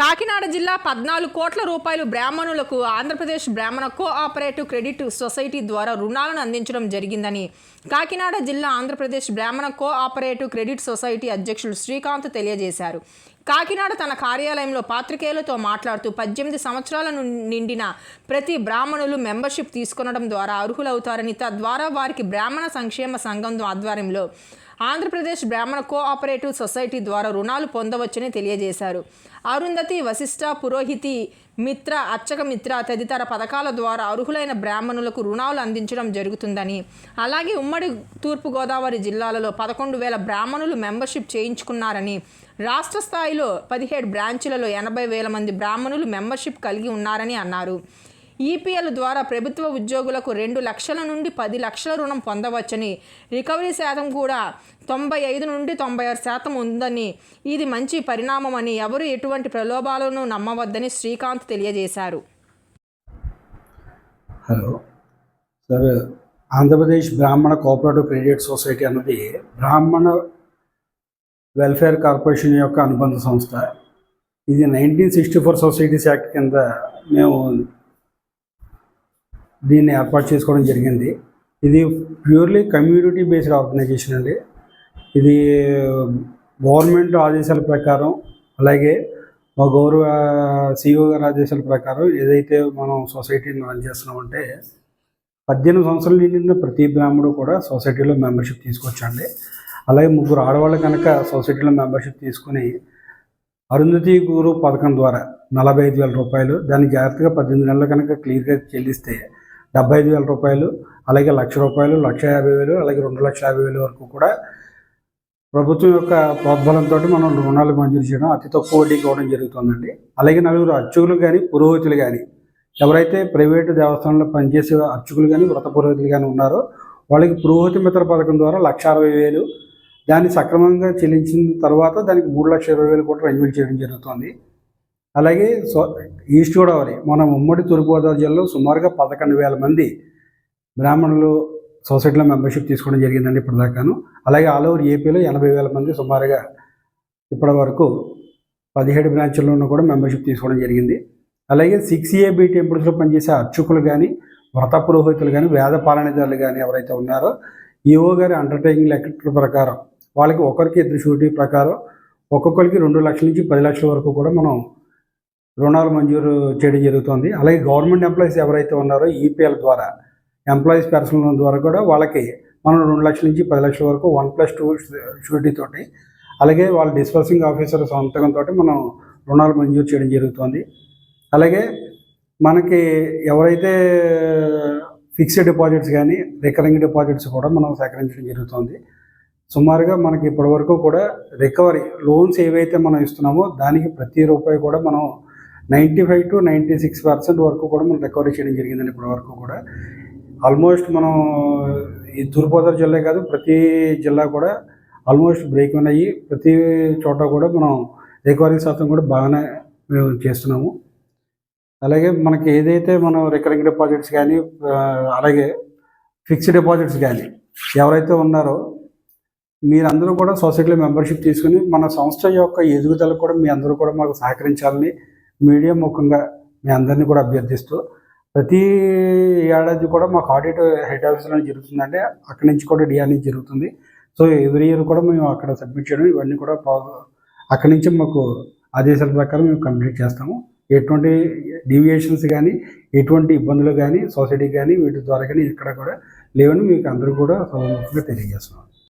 కాకినాడ జిల్లా 14 కోట్ల రూపాయలు బ్రాహ్మణులకు ఆంధ్రప్రదేశ్ బ్రాహ్మణ కోఆపరేటివ్ క్రెడిట్ సొసైటీ ద్వారా రుణాలను అందించడం జరిగిందని కాకినాడ జిల్లా ఆంధ్రప్రదేశ్ బ్రాహ్మణ కోఆపరేటివ్ క్రెడిట్ సొసైటీ అధ్యక్షులు శ్రీకాంత్ తెలియజేశారు. కాకినాడ తన కార్యాలయంలో పాత్రికేయులతో మాట్లాడుతూ 18 సంవత్సరాల నిండిన ప్రతి బ్రాహ్మణులు మెంబర్షిప్ తీసుకొనడం ద్వారా అర్హులవుతారని, తద్వారా వారికి బ్రాహ్మణ సంక్షేమ సంఘం ఆధ్వర్యంలో ఆంధ్రప్రదేశ్ బ్రాహ్మణ కోఆపరేటివ్ సొసైటీ ద్వారా రుణాలు పొందవచ్చని తెలియజేశారు. అరుంధతి, వశిష్ఠ, పురోహితి మిత్ర, అర్చక మిత్ర తదితర పథకాల ద్వారా అర్హులైన బ్రాహ్మణులకు రుణాలు అందించడం జరుగుతుందని, అలాగే ఉమ్మడి తూర్పుగోదావరి జిల్లాలలో 11,000 బ్రాహ్మణులు మెంబర్షిప్ చేయించుకున్నారని, రాష్ట్ర స్థాయిలో 17 బ్రాంచులలో 80,000 మంది బ్రాహ్మణులు మెంబర్షిప్ కలిగి ఉన్నారని అన్నారు. ఈపీఎల్ ద్వారా ప్రభుత్వ ఉద్యోగులకు 2 లక్షల నుండి 10 లక్షల రుణం పొందవచ్చని, రికవరీ శాతం కూడా 95 నుండి 96% ఉందని, ఇది మంచి పరిణామమని, ఎవరు ఎటువంటి ప్రలోభాలను నమ్మవద్దని శ్రీకాంత్ తెలియజేశారు. హలో సార్, ఆంధ్రప్రదేశ్ బ్రాహ్మణ కోఆపరేటివ్ క్రెడిట్ సొసైటీ అన్నది బ్రాహ్మణ వెల్ఫేర్ కార్పొరేషన్ యొక్క అనుబంధ సంస్థ. ఇది 1964 సొసైటీస్ యాక్ట్ కింద మేము దీన్ని ఏర్పాటు చేసుకోవడం జరిగింది. ఇది ప్యూర్లీ కమ్యూనిటీ బేస్డ్ ఆర్గనైజేషన్ అండి. ఇది గవర్నమెంట్ ఆదేశాల ప్రకారం, అలాగే మా గౌరవ సిఇఓ గారి ఆదేశాల ప్రకారం ఏదైతే మనం సొసైటీని రన్ చేస్తున్నామంటే 18 సంవత్సరాలు నిండిన ప్రతి బ్రాహ్మడు కూడా సొసైటీలో మెంబర్షిప్ తీసుకోవచ్చండి. అలాగే 3 ఆడవాళ్ళు కనుక సొసైటీలో మెంబర్షిప్ తీసుకుని అరుంధతి గురు పథకం ద్వారా 45,000 రూపాయలు, దాన్ని జాగ్రత్తగా 18 నెలలు కనుక క్లియర్గా చెల్లిస్తే 75,000 రూపాయలు, అలాగే 1,00,000 రూపాయలు, 1,50,000, అలాగే 2,50,000 వరకు కూడా ప్రభుత్వం యొక్క ప్రోద్బలంతో మనం రుణాలు మంజూరు చేయడం, అతి తక్కువ వడ్డీకి ఇవ్వడం జరుగుతుందండి. అలాగే 4 అర్చకులు కానీ, పురోహితులు కానీ, ఎవరైతే ప్రైవేటు దేవస్థానంలో పనిచేసే అర్చకులు కానీ, వ్రత పురోహితులు కానీ ఉన్నారో వాళ్ళకి పురోహిత మిత్ర పథకం ద్వారా 1,60,000, దాన్ని సక్రమంగా చెల్లించిన తర్వాత దానికి 3,20,000 కూడా రెన్యువల్ చేయడం జరుగుతుంది. అలాగే ఈస్ట్ గోదావరి, మన ఉమ్మడి తూర్పుగోదావరి జిల్లాలో సుమారుగా 11,000 మంది బ్రాహ్మణులు సొసైటీలో మెంబర్షిప్ తీసుకోవడం జరిగిందండి ఇప్పటిదాకాను. అలాగే ఆల్ ఓవర్ ఏపీలో 80,000 మంది సుమారుగా ఇప్పటి వరకు 17 బ్రాంచుల్లోనూ కూడా మెంబర్షిప్ తీసుకోవడం జరిగింది. అలాగే 6AB టెంపుల్స్లో పనిచేసే అర్చకులు కానీ, వ్రత పురోహితులు కానీ, వేద పాలనదారులు కానీ ఎవరైతే ఉన్నారో ఈఓ గారి అండర్టేకింగ్ లెక్క ప్రకారం వాళ్ళకి ఒకరికి 2 షూరిటీ ప్రకారం ఒక్కొక్కరికి 2 లక్షల నుంచి 10 లక్షల వరకు కూడా మనం రుణాలు మంజూరు చేయడం జరుగుతుంది. అలాగే గవర్నమెంట్ ఎంప్లాయీస్ ఎవరైతే ఉన్నారో ఈపీఎల్ ద్వారా, ఎంప్లాయీస్ పర్సనల్ లోన్ ద్వారా కూడా వాళ్ళకి మనం 2 లక్షల నుంచి 10 లక్షల వరకు 1+2 షూరిటీ తోటి, అలాగే వాళ్ళ డిస్బర్సింగ్ ఆఫీసర్ సంతకంతో మనం రుణాలు మంజూరు చేయడం జరుగుతుంది. అలాగే మనకి ఎవరైతే ఫిక్స్డ్ డిపాజిట్స్ కానీ, రికరింగ్ డిపాజిట్స్ కూడా మనం సేకరించడం జరుగుతుంది. సుమారుగా మనకి ఇప్పటివరకు కూడా రికవరీ లోన్స్ ఏవైతే మనం ఇస్తున్నామో దానికి ప్రతి రూపాయి కూడా మనం 95 to 96% వరకు కూడా మనం రికవరీ చేయడం జరిగిందండి ఇప్పటివరకు కూడా. ఆల్మోస్ట్ మనం ఈ తూర్పుగోదావరి జిల్లా కాదు, ప్రతి జిల్లా కూడా ఆల్మోస్ట్ బ్రేక్ అయ్యి ప్రతి చోట కూడా మనం రికవరీ శాతం కూడా బాగానే మేము చేస్తున్నాము. అలాగే మనకి ఏదైతే మనం రికరింగ్ డిపాజిట్స్ కానీ, అలాగే ఫిక్స్డ్ డిపాజిట్స్ కానీ ఎవరైతే ఉన్నారో మీరందరూ కూడా సొసైటీలో మెంబర్షిప్ తీసుకుని మన సంస్థ యొక్క ఎదుగుదలకు కూడా మీ అందరూ కూడా మాకు సహకరించాలని మీడియా ముఖంగా మీ అందరినీ కూడా అభ్యర్థిస్తూ, ప్రతి ఏడాది కూడా మాకు ఆడిట్ హెడ్ ఆఫీస్లో జరుగుతుందంటే అక్కడి నుంచి కూడా డిఆర్ నుంచి జరుగుతుంది. సో ఎవ్రీ ఇయర్ కూడా మేము అక్కడ సబ్మిట్ చేయడం, ఇవన్నీ కూడా అక్కడి నుంచి మాకు ఆదేశాల ప్రకారం మేము కంప్లీట్ చేస్తాము. ఎటువంటి డీవియేషన్స్ కానీ, ఎటువంటి ఇబ్బందులు కానీ సొసైటీకి కానీ వీటి ద్వారా కానీ ఇక్కడ కూడా లేవని మీకు అందరూ కూడా తెలియజేస్తున్నాం.